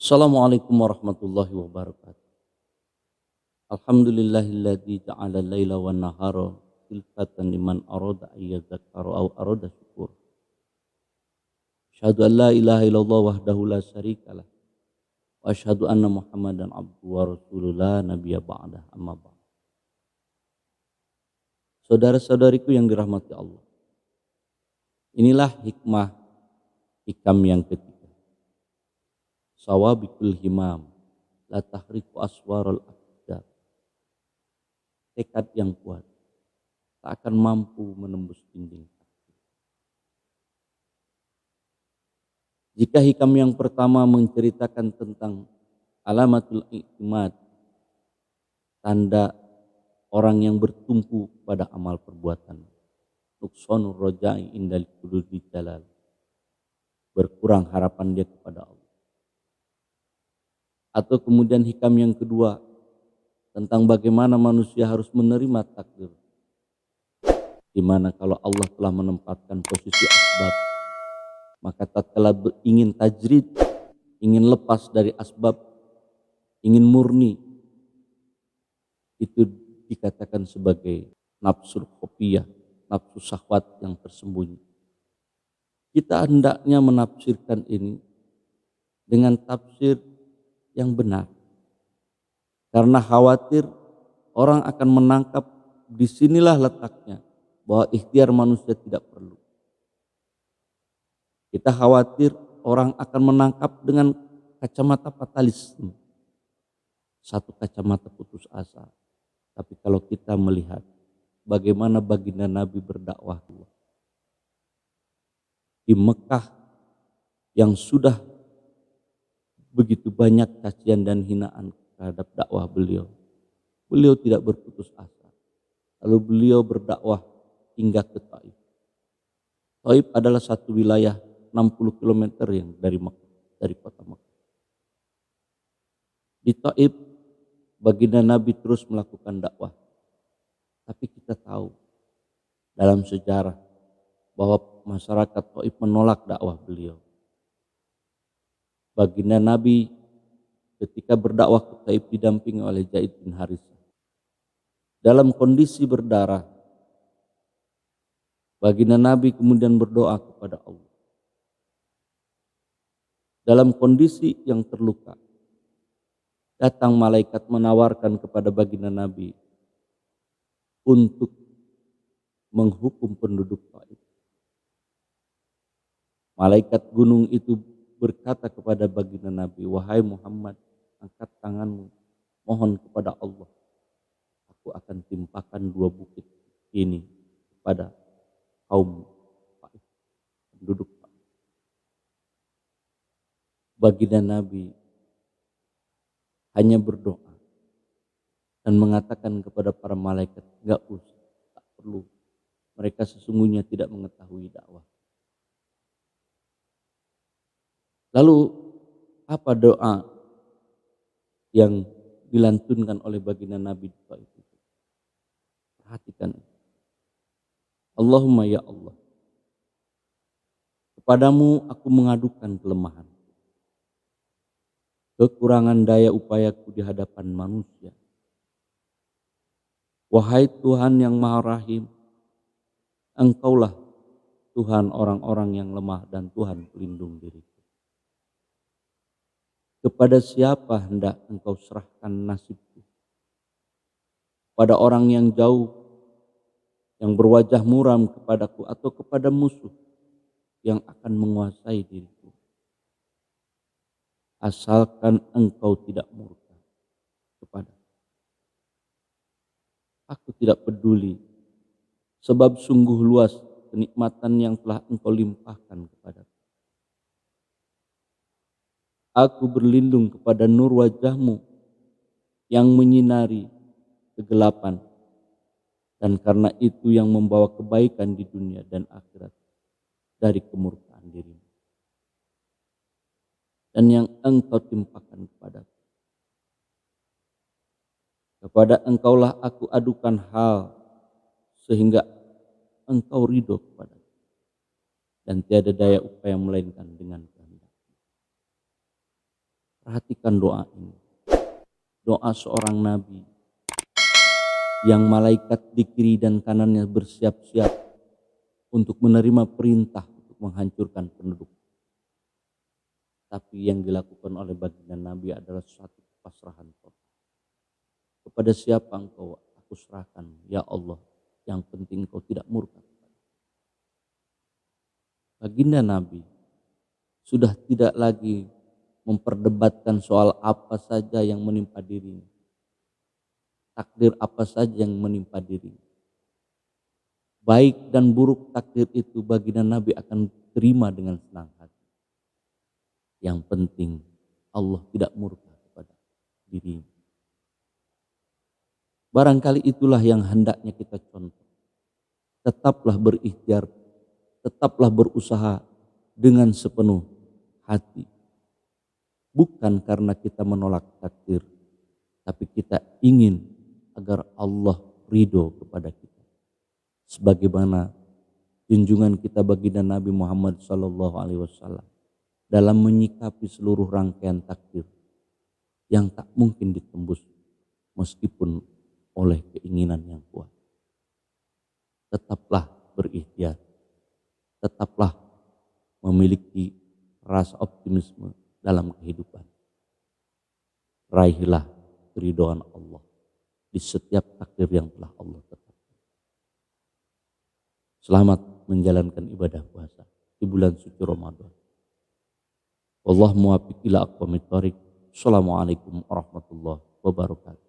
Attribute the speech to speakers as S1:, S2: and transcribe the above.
S1: Assalamualaikum warahmatullahi wabarakatuh. Alhamdulillahilladzi ja'ala al-laila wan nahara khilfatan liman arada ayyadzakkara aw arada syukur. Asyhadu an la ilaha illallah wahdahu la syarikalah wa asyhadu anna Muhammadan abduhu wa rasuluhu la nabiyya ba'dah amma ba'd. Saudara-saudariku yang dirahmati Allah. Inilah hikam yang ketiga. Sawabikul himam la tahriku aswarul aqdar. Tekad yang kuat tak akan mampu menembus dinding. Jika hikam yang pertama menceritakan tentang alamatul i'timad, tanda orang yang bertumpu pada amal perbuatan, nuqsanur roja'i indal hududi jalal, berkurang harapan dia kepada Allah. Atau kemudian hikam yang kedua tentang bagaimana manusia harus menerima takdir, di mana kalau Allah telah menempatkan posisi asbab, maka tatkala ingin tajrid, ingin lepas dari asbab, ingin murni, itu dikatakan sebagai nafsul khofiyah, nafsu syahwat yang tersembunyi. Kita hendaknya menafsirkan ini dengan tafsir yang benar, karena khawatir orang akan menangkap disinilah letaknya bahwa ikhtiar manusia tidak perlu. Kita khawatir orang akan menangkap dengan kacamata fatalisme, satu kacamata putus asa. Tapi kalau kita melihat bagaimana baginda Nabi berdakwah di Mekah yang sudah begitu banyak cacian dan hinaan terhadap dakwah beliau, beliau tidak berputus asa. Lalu beliau berdakwah hingga ke Taif. Taif adalah satu wilayah 60 km yang dari kota Mekah. Di Taif baginda Nabi terus melakukan dakwah. Tapi kita tahu dalam sejarah bahwa masyarakat Taif menolak dakwah beliau. Baginda Nabi ketika berdakwah ke Taif didampingi oleh Zaid bin Harithah. Dalam kondisi berdarah, baginda Nabi kemudian berdoa kepada Allah. Dalam kondisi yang terluka, datang malaikat menawarkan kepada baginda Nabi untuk menghukum penduduk Taif. Malaikat gunung itu berkata kepada baginda Nabi, "Wahai Muhammad, angkat tanganmu, mohon kepada Allah. Aku akan timpakan dua bukit ini kepada kaum Taif, penduduk Taif." Baginda Nabi hanya berdoa dan mengatakan kepada para malaikat, "Enggak usah, tak perlu. Mereka sesungguhnya tidak mengetahui dakwah." Lalu apa doa yang dilantunkan oleh baginda Nabi di Taif itu? Perhatikan. Allahumma ya Allah, kepadamu aku mengadukan kelemahan, kekurangan daya upayaku di hadapan manusia. Wahai Tuhan yang Maha Rahim, Engkaulah Tuhan orang-orang yang lemah dan Tuhan pelindung diriku. Kepada siapa hendak Engkau serahkan nasibku? Pada orang yang jauh, yang berwajah muram kepadaku, atau kepada musuh yang akan menguasai diriku? Asalkan Engkau tidak murka kepada aku, tidak peduli, sebab sungguh luas kenikmatan yang telah Engkau limpahkan kepadaku. Aku berlindung kepada nur wajah-Mu yang menyinari kegelapan, dan karena itu yang membawa kebaikan di dunia dan akhirat dari kemurkaan dirimu. Dan yang Engkau timpakan kepadaku. Kepada Engkaulah aku adukan hal sehingga Engkau ridho kepadaku. Dan tiada daya upaya melainkan dengan kehendak. Perhatikan doa ini. Doa seorang nabi yang malaikat di kiri dan kanannya bersiap-siap untuk menerima perintah untuk menghancurkan penduduk. Tapi yang dilakukan oleh baginda Nabi adalah suatu pasrahan total. Kepada siapa engkau aku serahkan, ya Allah, yang penting engkau tidak murka. Baginda Nabi sudah tidak lagi memperdebatkan soal apa saja yang menimpa dirinya. Takdir apa saja yang menimpa diri. Baik dan buruk takdir itu baginda Nabi akan terima dengan senang hati. Yang penting Allah tidak murka kepada dirinya. Barangkali itulah yang hendaknya kita contoh. Tetaplah berikhtiar, tetaplah berusaha dengan sepenuh hati. Bukan karena kita menolak takdir, tapi kita ingin agar Allah ridho kepada kita. Sebagaimana junjungan kita baginda Nabi Muhammad SAW dalam menyikapi seluruh rangkaian takdir yang tak mungkin ditembus meskipun oleh keinginan yang kuat. Tetaplah berikhtiar, tetaplah memiliki rasa optimisme dalam kehidupan. Raihlah keridhaan Allah di setiap takdir yang telah Allah tetapkan. Selamat menjalankan ibadah puasa di bulan suci Ramadan. Wallahu muwaffiq ila aqwamit thoriq. Assalamualaikum warahmatullahi wabarakatuh.